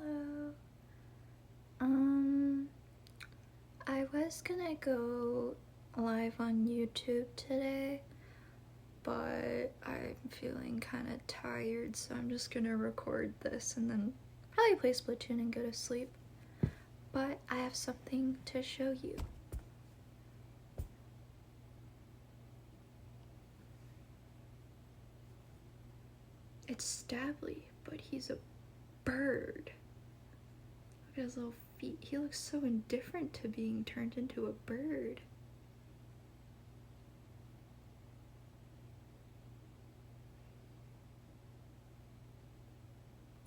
Hello. I was gonna go live on YouTube today, but I'm feeling kind of tired, so I'm just gonna record this and then probably play Splatoon and go to sleep. But I have something to show you. It's Stably, but he's a bird. Look at his little feet. He looks so indifferent to being turned into a bird.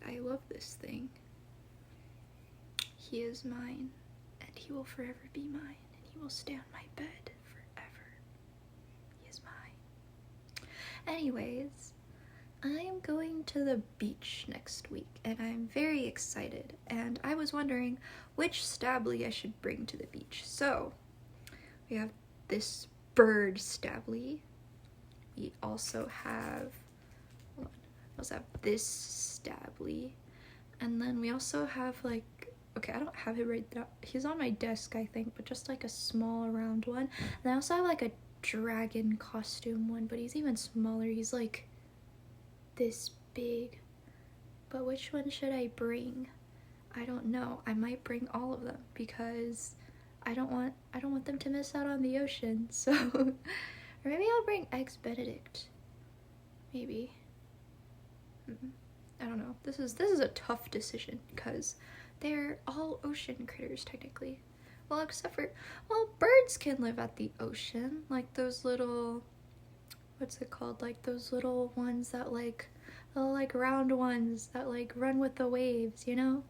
I love this thing. He is mine, and he will forever be mine, and he will stay on my bed forever. He is mine. Anyways, I am going to the beach next week, and I'm very excited, and I was wondering which Stably I should bring to the beach. So, we have this bird Stably. We also have, this Stably, and then we also have like, okay, I don't have it right there. He's on my desk, I think, but just like a small round one. And I also have like a dragon costume one, but he's even smaller. He's like this big. But which one should I bring? I don't know. I might bring all of them because I don't want them to miss out on the ocean. So, or maybe I'll bring Eggs Benedict. Maybe. I don't know. This is a tough decision because they're all ocean critters technically. Well, except for, well, birds can live at the ocean, like those little, what's it called? Like those little ones that like, little like round ones that like run with the waves, you know?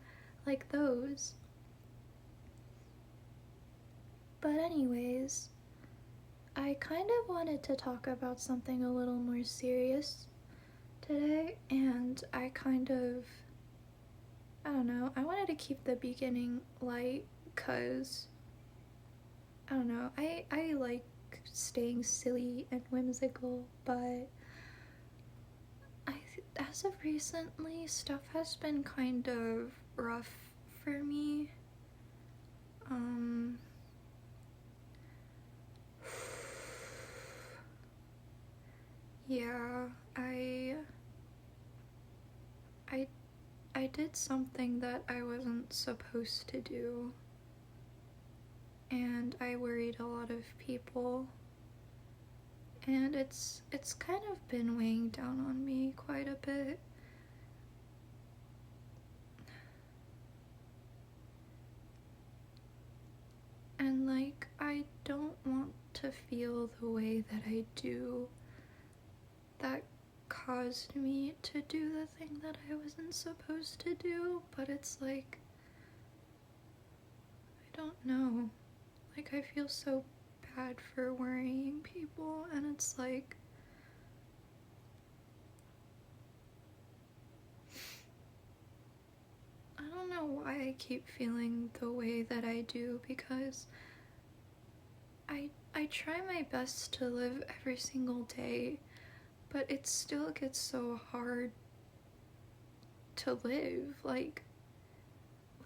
Like those. But anyways, I kind of wanted to talk about something a little more serious today, and I don't know, I wanted to keep the beginning light because, I don't know, I like staying silly and whimsical, but as of recently, stuff has been kind of rough for me. Yeah, I did something that I wasn't supposed to do, and I worried a lot of people, and it's kind of been weighing down on me quite a bit. And like, I don't want to feel the way that I do that caused me to do the thing that I wasn't supposed to do, but it's like, I don't know, like I feel so bad for worrying people, and it's like, I don't know why I keep feeling the way that I do, because I try my best to live every single day, but it still gets so hard to live. Like,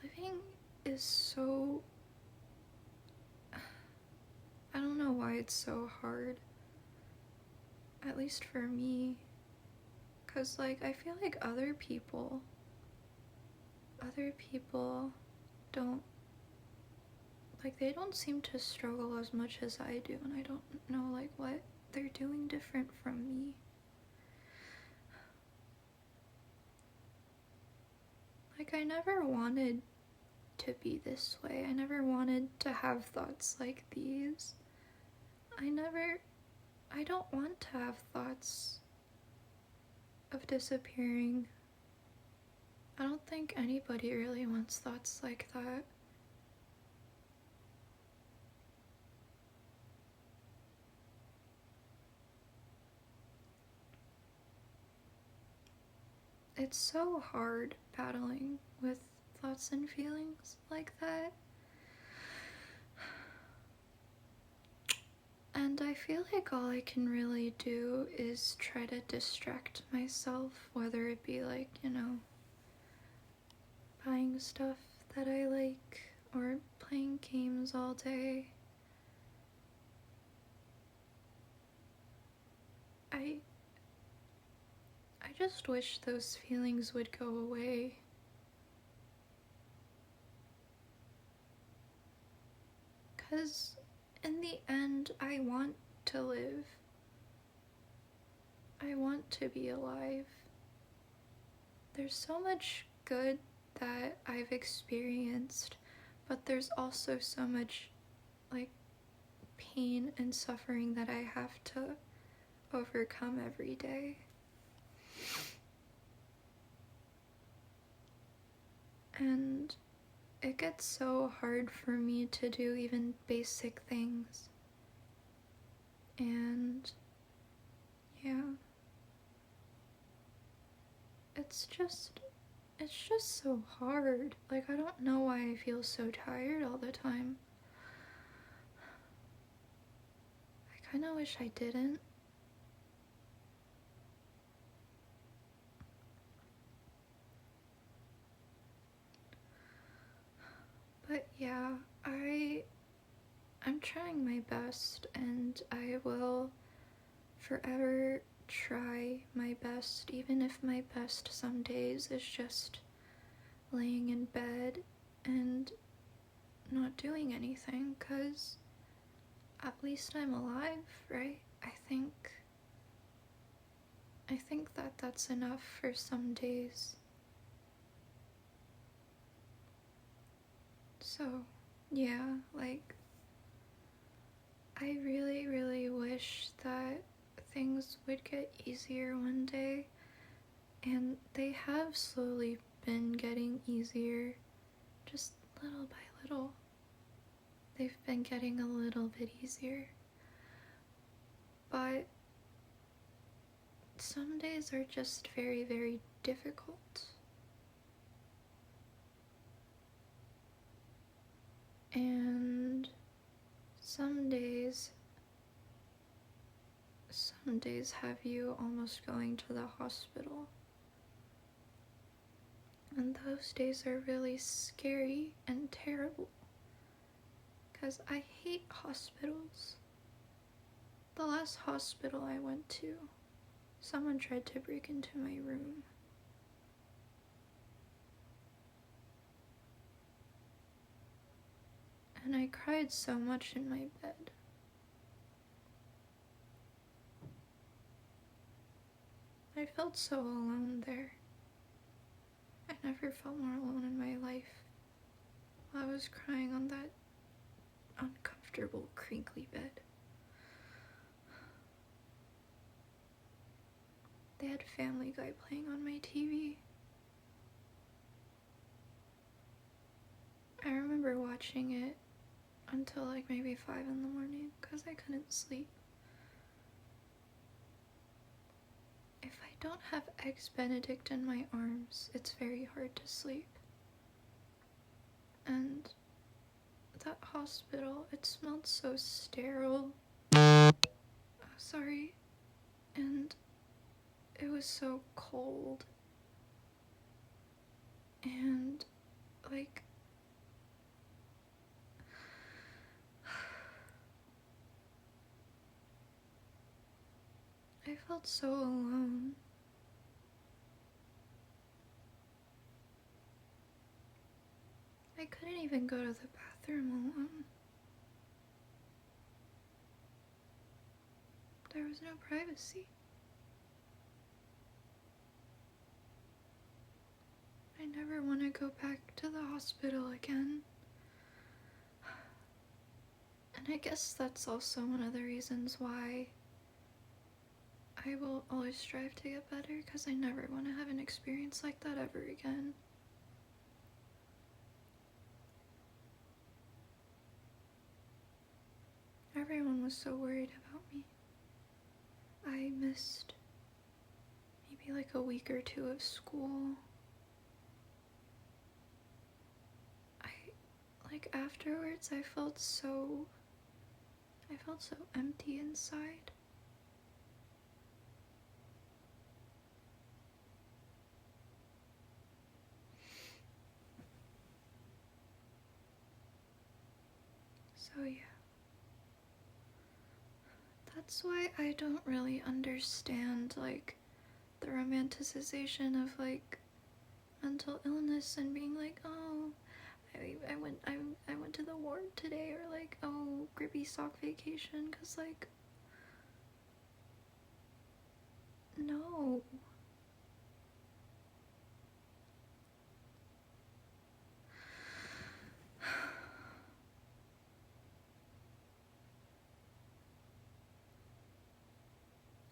living is so, I don't know why it's so hard, at least for me, because like I feel like other people don't, like, they don't seem to struggle as much as I do, and I don't know like what they're doing different from me. Like, I never wanted to be this way. I never wanted to have thoughts like these. I don't want to have thoughts of disappearing. I don't think anybody really wants thoughts like that. It's so hard battling with thoughts and feelings like that. And I feel like all I can really do is try to distract myself, whether it be like, you know, buying stuff that I like or playing games all day. I just wish those feelings would go away. Because in the end, I want to live. I want to be alive. There's so much good that I've experienced, but there's also so much, like, pain and suffering that I have to overcome every day. And it gets so hard for me to do even basic things. And yeah, it's just so hard. Like, I don't know why I feel so tired all the time. I kind of wish I didn't. But yeah, I'm trying my best, and I will forever try my best, even if my best some days is just laying in bed and not doing anything, 'cause at least I'm alive, right? I think that that's enough for some days. So, yeah, like, I really, really wish that things would get easier one day, and they have slowly been getting easier, just little by little. They've been getting a little bit easier. But some days are just very, very difficult. And some days have you almost going to the hospital. And those days are really scary and terrible, because I hate hospitals. The last hospital I went to, someone tried to break into my room. And I cried so much in my bed. I felt so alone there. I never felt more alone in my life. While I was crying on that uncomfortable, crinkly bed. They had Family Guy playing on my TV. I remember watching it until like maybe 5 in the morning because I couldn't sleep. If I don't have Eggs Benedict in my arms, it's very hard to sleep. And that hospital, it smelled so sterile. Sorry. And it was so cold. And, like, I felt so alone. I couldn't even go to the bathroom alone. There was no privacy. I never want to go back to the hospital again. And I guess that's also one of the reasons why I will always strive to get better, because I never want to have an experience like that ever again. Everyone was so worried about me. I missed maybe like a week or 2 of school. Afterwards, I felt so empty inside. So yeah. That's why I don't really understand, like, the romanticization of, like, mental illness and being like, oh, I went to the ward today, or like, oh, grippy sock vacation, because, like, no.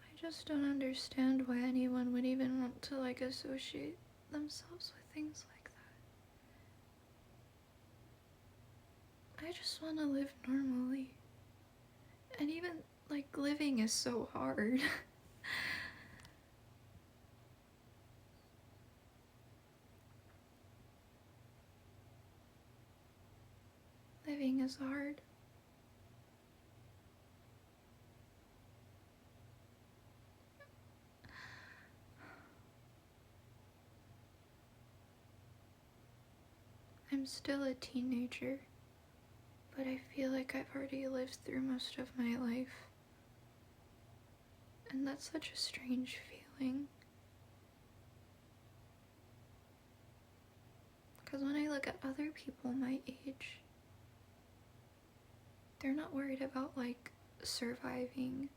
I just don't understand why anyone would even want to, like, associate themselves with things like that. I just want to live normally. And even, like, living is so hard. Living is hard. I'm still a teenager, but I feel like I've already lived through most of my life. And that's such a strange feeling. Because when I look at other people my age, they're not worried about, like, surviving.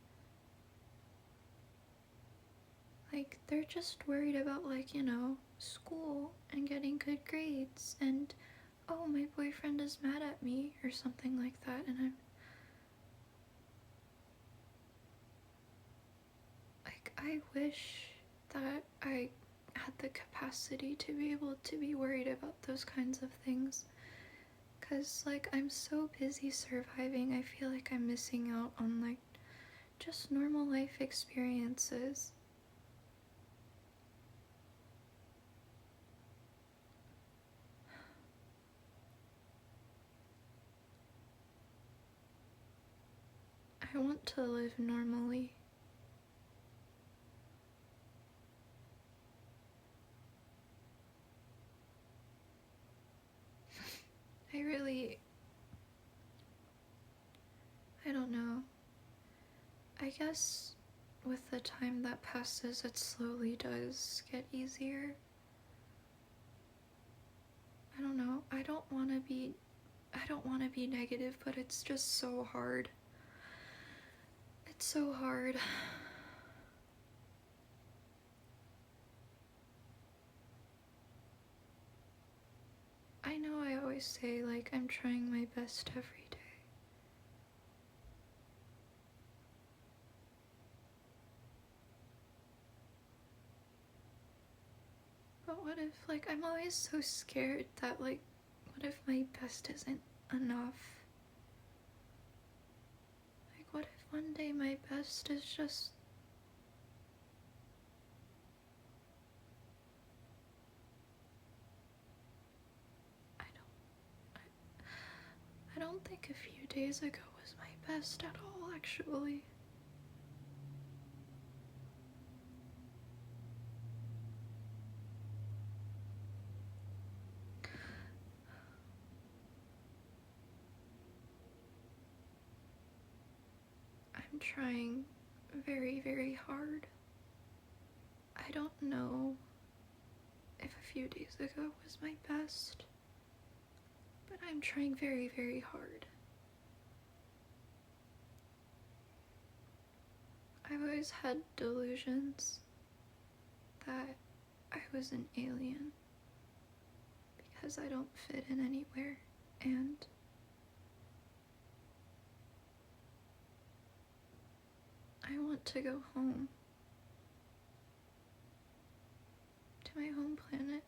Like, they're just worried about, like, you know, school and getting good grades and, oh, my boyfriend is mad at me or something like that. And I'm like, I wish that I had the capacity to be able to be worried about those kinds of things. Because, like, I'm so busy surviving, I feel like I'm missing out on, like, just normal life experiences. I want to live normally. I don't know. I guess with the time that passes, it slowly does get easier. I don't know. I don't want to be negative, but it's just so hard. It's so hard. I know I always say, like, I'm trying my best every day. But what if, like, I'm always so scared that, like, what if my best isn't enough? Like, what if one day my best is just... I don't think a few days ago was my best at all, actually. I'm trying very, very hard. I don't know if a few days ago was my best, but I'm trying very, very hard. I've always had delusions that I was an alien because I don't fit in anywhere, and I want to go home to my home planet,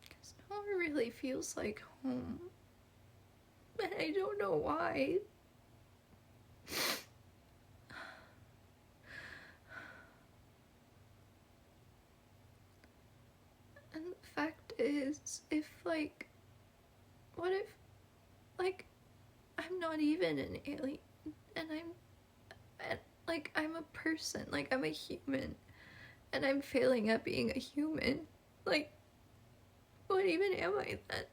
because nowhere really feels like home, and I don't know why. And the fact is, what if, like, I'm not even an alien, and I'm a person, like, I'm a human, and I'm failing at being a human. Like, what even am I then?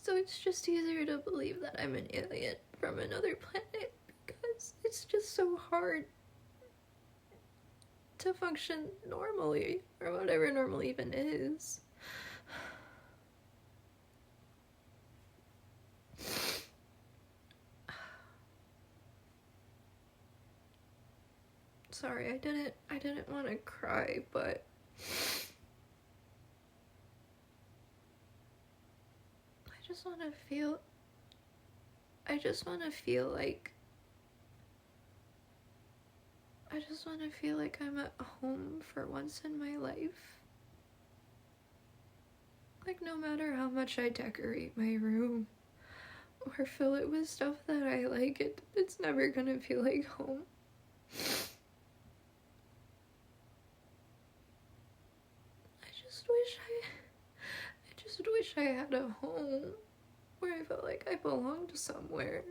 So it's just easier to believe that I'm an alien from another planet because it's just so hard to function normally, or whatever normal even is. Sorry, I didn't want to cry, but I just want to feel like I'm at home for once in my life. Like, no matter how much I decorate my room or fill it with stuff that I like, it's never gonna feel like home. I just wish I had a home where I felt like I belonged somewhere.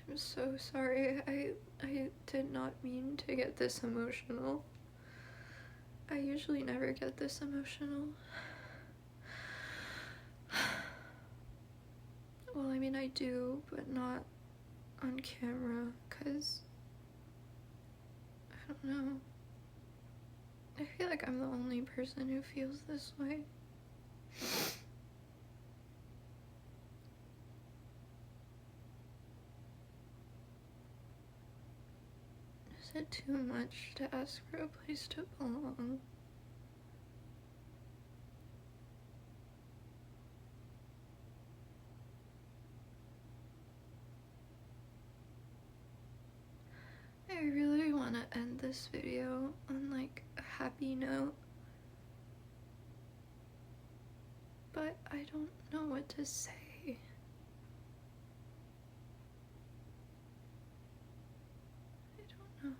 I'm so sorry. I did not mean to get this emotional. I usually never get this emotional. Well, I mean, I do, but not on camera, because I don't know. I feel like I'm the only person who feels this way. Is it too much to ask for a place to belong? I really want to end this video on like a happy note, but I don't know what to say. I don't know.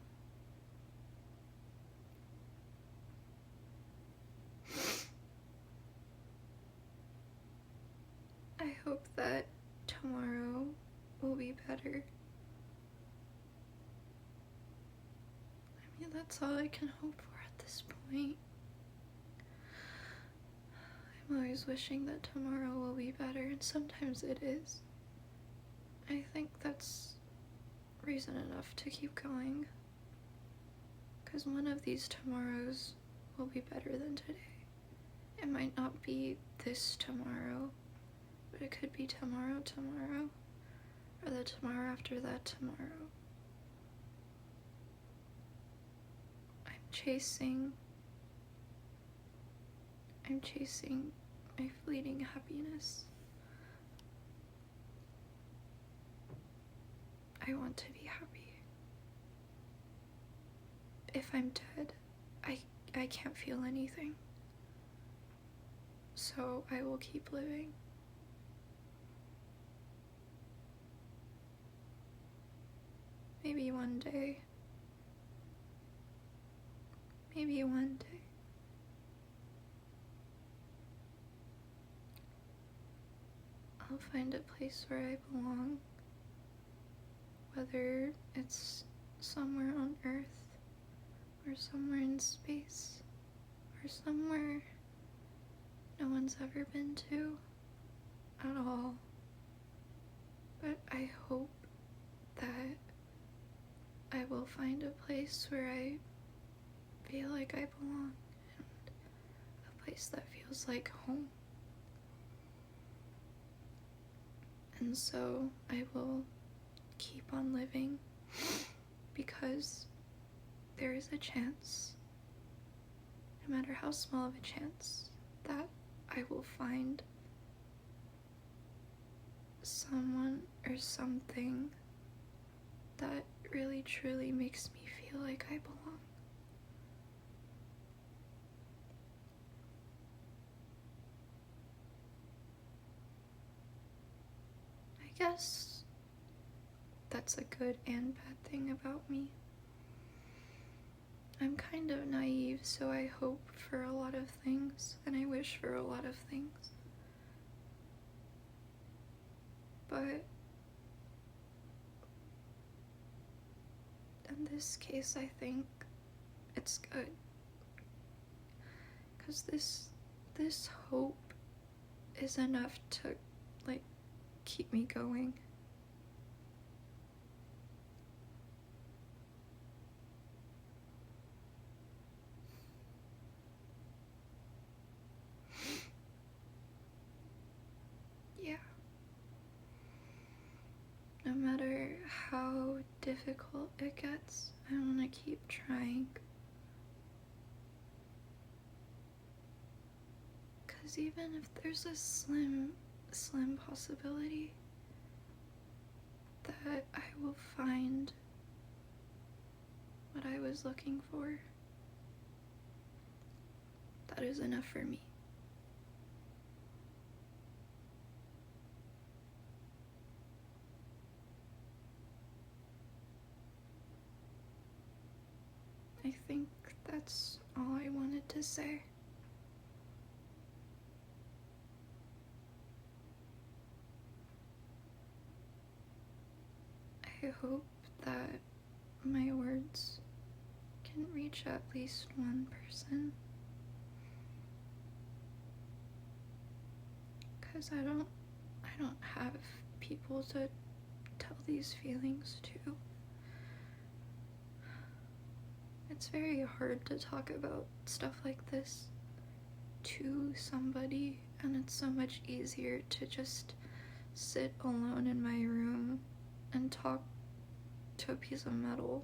I hope that tomorrow will be better. I mean, that's all I can hope for at this point. I'm always wishing that tomorrow will be better, and sometimes it is. I think that's reason enough to keep going. Because one of these tomorrows will be better than today. It might not be this tomorrow, but it could be tomorrow, or the tomorrow after that tomorrow. I'm chasing my fleeting happiness. I want to be happy. If I'm dead, I can't feel anything. So I will keep living. Maybe one day. Maybe one day. I'll find a place where I belong. Whether it's somewhere on Earth, or somewhere in space, or somewhere no one's ever been to at all. But I hope that I will find a place where I feel like I belong, and a place that feels like home. And so I will keep on living, because there is a chance, no matter how small of a chance, that I will find someone or something that really truly makes me feel like I belong. I guess that's a good and bad thing about me. I'm kind of naive, so I hope for a lot of things, and I wish for a lot of things. But in this case, I think it's good. Because this hope is enough to, like, keep me going. Yeah. No matter how difficult it gets, I want to keep trying. Because even if there's a slim possibility that I will find what I was looking for, that is enough for me. I think that's all I wanted to say. I hope that my words can reach at least one person. Because I don't have people to tell these feelings to. It's very hard to talk about stuff like this to somebody, and it's so much easier to just sit alone in my room and talk to a piece of metal.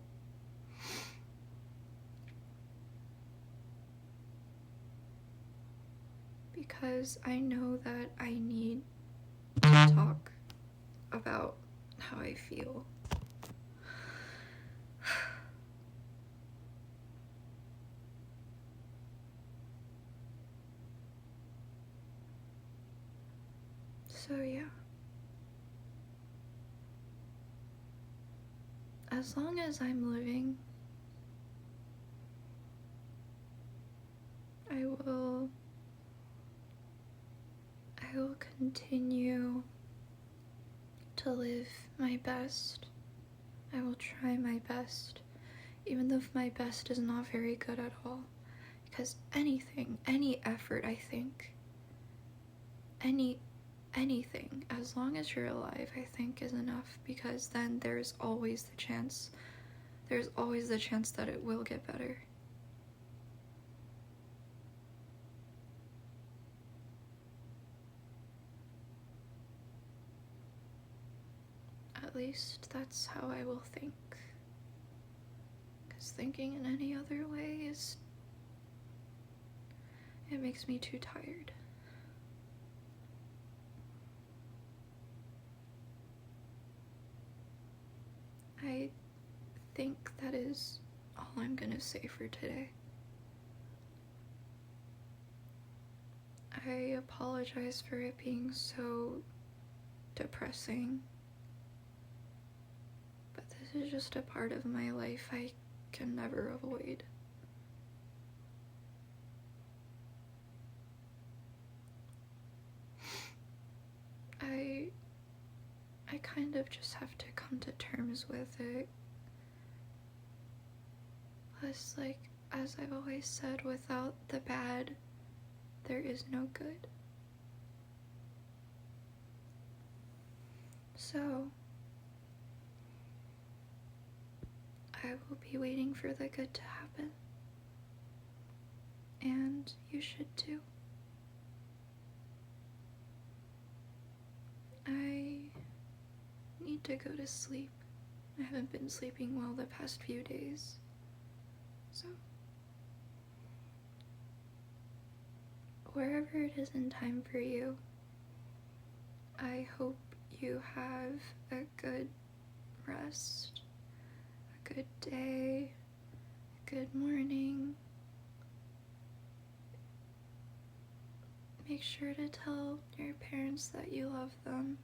Because I know that I need to talk about how I feel. So yeah. As long as I'm living, I will continue to live my best. I will try my best, even though my best is not very good at all. Because anything, any effort, I think, anything, as long as you're alive, I think is enough, because then there's always the chance that it will get better. At least that's how I will think. Because thinking in any other way it makes me too tired. I think that is all I'm gonna say for today. I apologize for it being so depressing, but this is just a part of my life I can never avoid. I kind of just have to come to terms with it. Plus, like, as I've always said, without the bad, there is no good. So, I will be waiting for the good to happen. And you should too. I need to go to sleep. I haven't been sleeping well the past few days. So, wherever it is in time for you, I hope you have a good rest, a good day, a good morning. Make sure to tell your parents that you love them.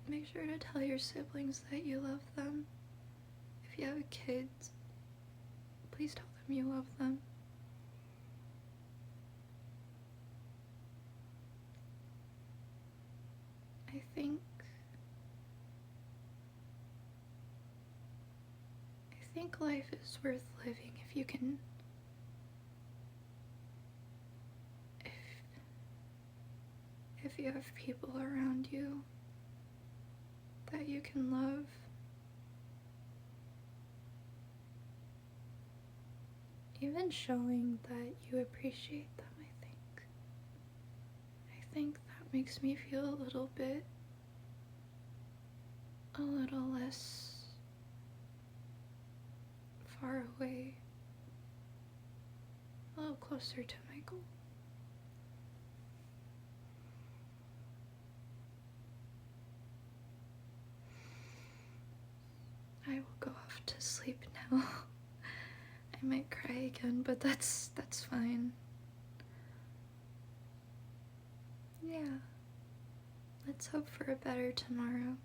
Make sure to tell your siblings that you love them. if you have kids, please tell them you love them. I think life is worth living if you can, if you have people around you that you can love. Even showing that you appreciate them, I think that makes me feel a little less far away, a little closer to my goal. I will go off to sleep now. I might cry again, but that's fine. Yeah. Let's hope for a better tomorrow.